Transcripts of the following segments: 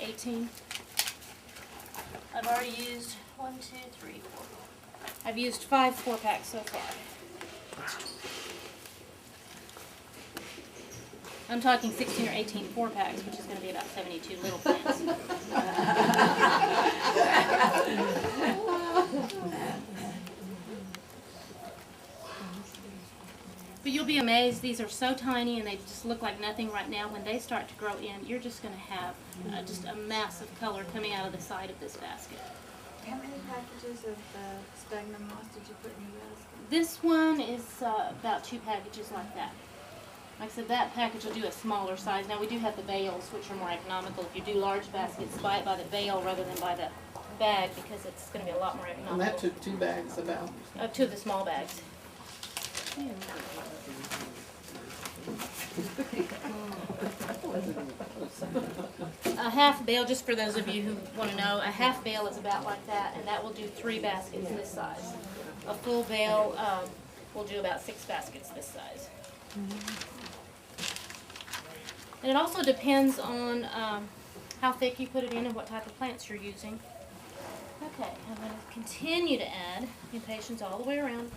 18. I've already used 1, 2, 3, 4. I've used 5 4-packs so far. I'm talking 16 or 18 4-packs, which is going to be about 72 little plants. But you'll be amazed, these are so tiny and they just look like nothing right now. When they start to grow in, you're just going to have just a mass of color coming out of the side of this basket. How many packages of sphagnum moss did you put in your basket? This one is about 2 packages like that. Like I said, that package will do a smaller size. Now we do have the bales, which are more economical. If you do large baskets, buy it by the bale rather than by the bag because it's going to be a lot more economical. And that took 2 bags about. 2 of the small bags. A half bale, just for those of you who want to know, a half bale is about like that, and that will do 3 baskets this size. A full bale will do about 6 baskets this size. And it also depends on how thick you put it in and what type of plants you're using. Okay, I'm going to continue to add impatiens all the way around.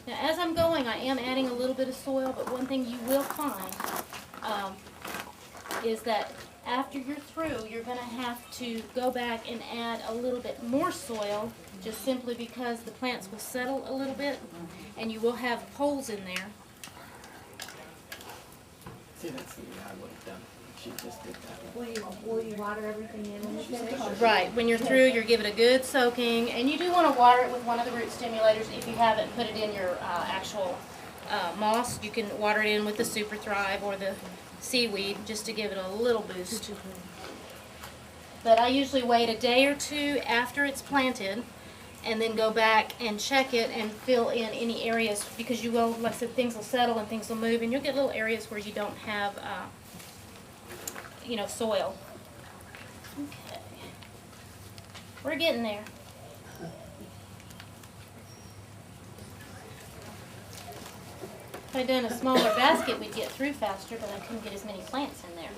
Now, as I'm going, I am adding a little bit of soil, but one thing you will find is that after you're through, you're going to have to go back and add a little bit more soil, just simply because the plants will settle a little bit, and you will have holes in there. See, that's the way I would have done. She just did that. Will you water everything in when you finish? Right, when you're through, you give it a good soaking, and you do want to water it with one of the root stimulators. If you haven't put it in your actual moss, you can water it in with the Super Thrive or the seaweed just to give it a little boost. But I usually wait a day or 2 after it's planted and then go back and check it and fill in any areas, because you will, like I said, things will settle and things will move, and you'll get little areas where you don't have soil. Okay. We're getting there. If I'd done a smaller basket, we'd get through faster, but I couldn't get as many plants in there.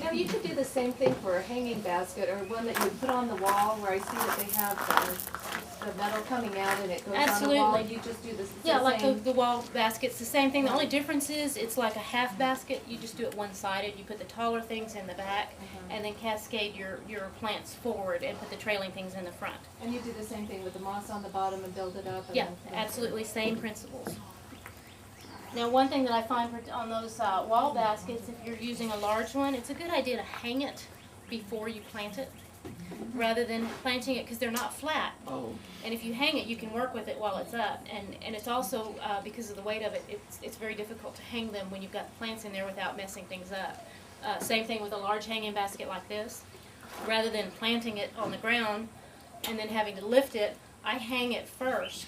Now, you could do the same thing for a hanging basket or one that you put on the wall, where I see that they have the metal coming out and it goes on the wall. Absolutely. You just do this. Yeah, like same. the wall baskets, the same thing. The only difference is it's like a half basket. You just do it one-sided. You put the taller things in the back, and then cascade your plants forward and put the trailing things in the front. And you do the same thing with the moss on the bottom and build it up. And Yeah, then- absolutely, same principles. Now, one thing that I find on those wall baskets, if you're using a large one, it's a good idea to hang it before you plant it, rather than planting it, because they're not flat. Oh, And if you hang it, you can work with it while it's up. And it's also, because of the weight of it, it's very difficult to hang them when you've got plants in there without messing things up. Same thing with a large hanging basket like this. Rather than planting it on the ground and then having to lift it, I hang it first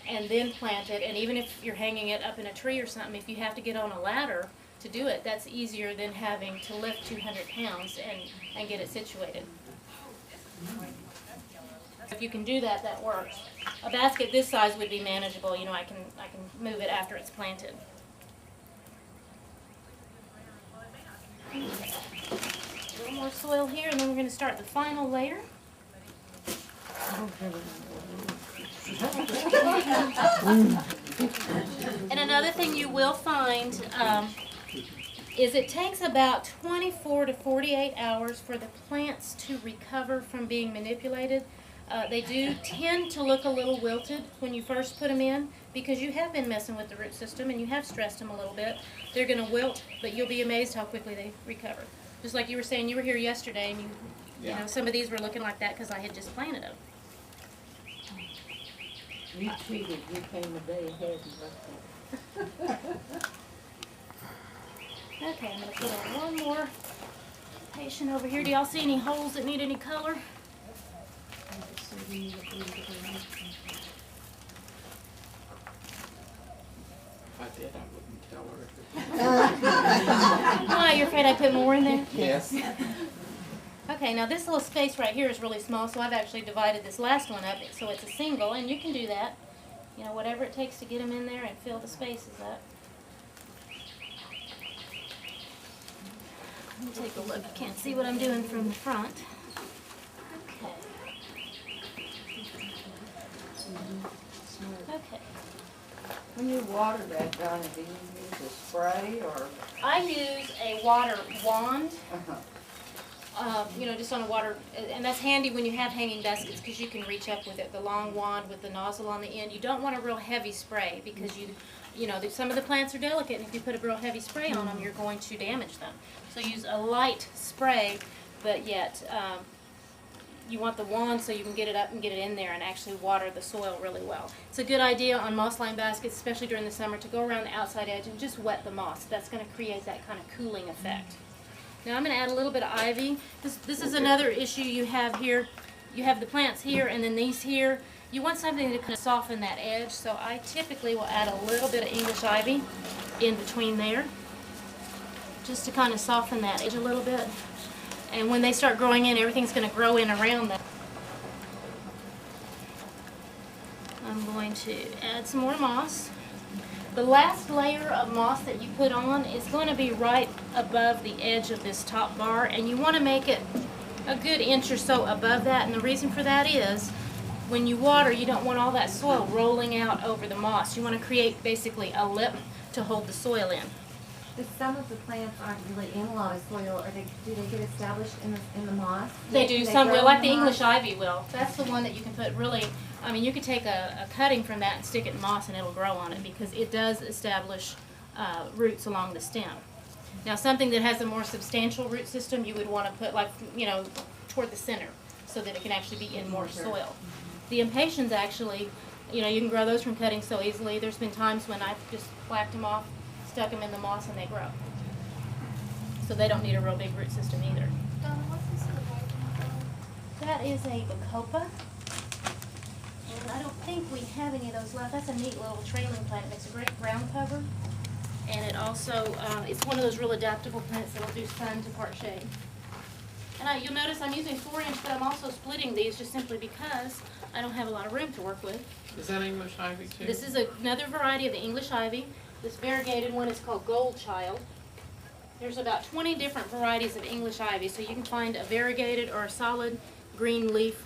and then plant it. And even if you're hanging it up in a tree or something, if you have to get on a ladder to do it, that's easier than having to lift 200 pounds and get it situated. If you can do that, that works. A basket this size would be manageable. I can move it after it's planted. A little more soil here, and then we're going to start the final layer. And another thing you will find is it takes about 24 to 48 hours for the plants to recover from being manipulated. They do tend to look a little wilted when you first put them in, because you have been messing with the root system and you have stressed them a little bit. They're going to wilt, but you'll be amazed how quickly they recover. Just like you were saying, you were here yesterday, and you know, some of these were looking like that because I had just planted them. You cheated, you came a day ahead and left it. Okay, I'm going to put in one more patient over here. Do y'all see any holes that need any color? if I did, I wouldn't tell her. Why, you're afraid I put more in there? Yes. Okay, now this little space right here is really small, so I've actually divided this last one up so it's a single, and you can do that. Whatever it takes to get them in there and fill the spaces up. Let me take a look. I can't see what I'm doing from the front. Okay. Okay. When you water that, Donna, do you use a spray or? I use a water wand, Uh-huh. just on a water, and that's handy when you have hanging baskets because you can reach up with it. The long wand with the nozzle on the end. You don't want a real heavy spray because some of the plants are delicate, and if you put a real heavy spray on them, you're going to damage them. So use a light spray, but yet you want the wand so you can get it up and get it in there and actually water the soil really well. It's a good idea on moss lined baskets, especially during the summer, to go around the outside edge and just wet the moss. That's going to create that kind of cooling effect. Now I'm going to add a little bit of ivy. This is another issue you have here. You have the plants here and then these here. You want something to kind of soften that edge, so I typically will add a little bit of English ivy in between there, just to kind of soften that edge a little bit. And when they start growing in, everything's going to grow in around them. I'm going to add some more moss. The last layer of moss that you put on is going to be right above the edge of this top bar, and you want to make it a good inch or so above that. And the reason for that is when you water, you don't want all that soil rolling out over the moss. You want to create basically a lip to hold the soil in. But some of the plants aren't really in a lot of soil, or do they get established in the moss? They do, Can some grow will, like in the English moss? ivy will. That's the one that you can put really, you could take a cutting from that and stick it in moss and it'll grow on it because it does establish roots along the stem. Now something that has a more substantial root system you would want to put toward the center so that it can actually be in more soil. The impatiens actually, you can grow those from cutting so easily. There's been times when I've just whacked them off, stuck them in the moss, and they grow. So they don't need a real big root system either. Donna, what's this other white one? That is a bacopa. And I don't think we have any of those left. That's a neat little trailing plant. It makes a great ground cover. And it also, it's one of those real adaptable plants that will do sun to part shade. And you'll notice I'm using 4-inch, but I'm also splitting these just simply because I don't have a lot of room to work with. Is that English ivy too? This is another variety of the English ivy. This variegated one is called Goldchild. There's about 20 different varieties of English ivy, so you can find a variegated or a solid green leaf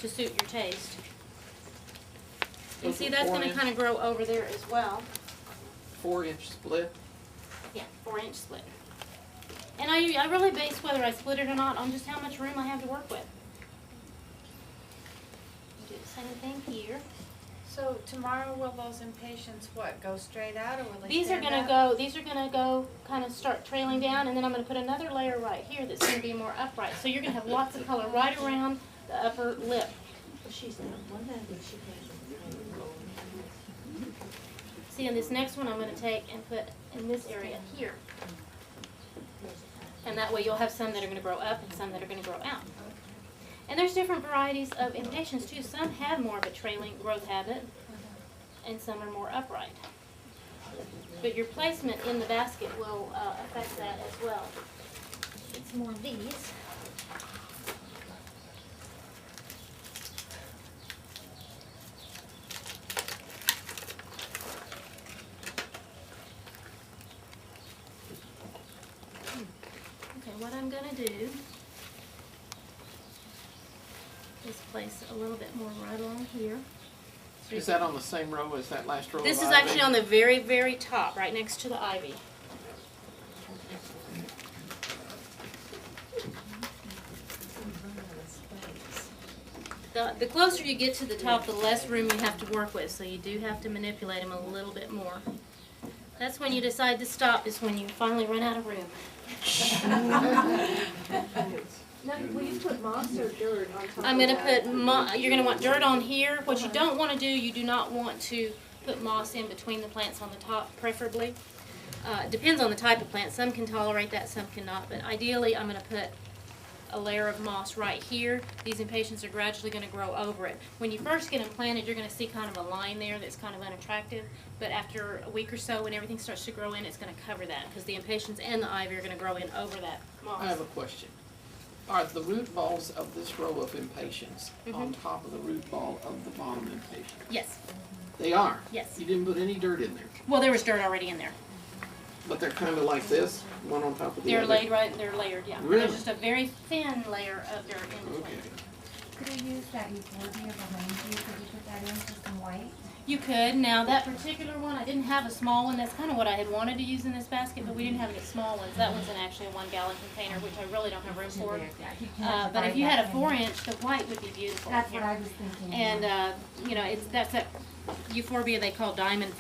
to suit your taste. And Those see, are that's going to 4-inch? kind of grow over there as well. 4-inch split. Yeah, 4-inch split. And I really base whether I split it or not on just how much room I have to work with. Do the same thing here. So tomorrow will those impatiens go straight out or will they These are stand gonna up? these are gonna go kind of start trailing down, and then I'm gonna put another layer right here that's gonna be more upright. So you're gonna have lots of color right around the upper lip. See, in this next one I'm gonna take and put in this area here. And that way you'll have some that are gonna grow up and some that are gonna grow out. And there's different varieties of impatiens too. Some have more of a trailing growth habit, and some are more upright. But your placement in the basket will affect that as well. It's more of these. Okay, what I'm gonna do is place a little bit more right along here. Is that on the same row as that last row? This of is ivy? actually on the very, very top, right next to the ivy. The closer you get to the top, the less room you have to work with, so you do have to manipulate them a little bit more. That's when you decide to stop, is when you finally run out of room. Now, will you put moss or dirt on top I'm of going to that? put, you're going to want dirt on here. What you don't want to do, you do not want to put moss in between the plants on the top, preferably. It depends on the type of plant. Some can tolerate that, some cannot. But ideally, I'm going to put a layer of moss right here. These impatiens are gradually going to grow over it. When you first get them planted, you're going to see kind of a line there that's kind of unattractive. But after a week or so, when everything starts to grow in, it's going to cover that because the impatiens and the ivy are going to grow in over that moss. I have a question. Are the root balls of this row of impatiens on top of the root ball of the bottom impatient? Yes. They are? Yes. You didn't put any dirt in there? Well, there was dirt already in there. But they're kinda like this, one on top of the They're other? they're layered, yeah. Really? There's just a very thin layer of dirt in between. Okay. Could I use that euphorbia behind you? Could you put that in for some white? You could. Now, that particular one, I didn't have a small one. That's kind of what I had wanted to use in this basket, but we didn't have any small ones. That one's in actually a 1 gallon container, which I really don't have room for. But if you had a 4-inch, the white would be beautiful. That's what here. I was thinking. And, you know, that's that euphorbia they call diamond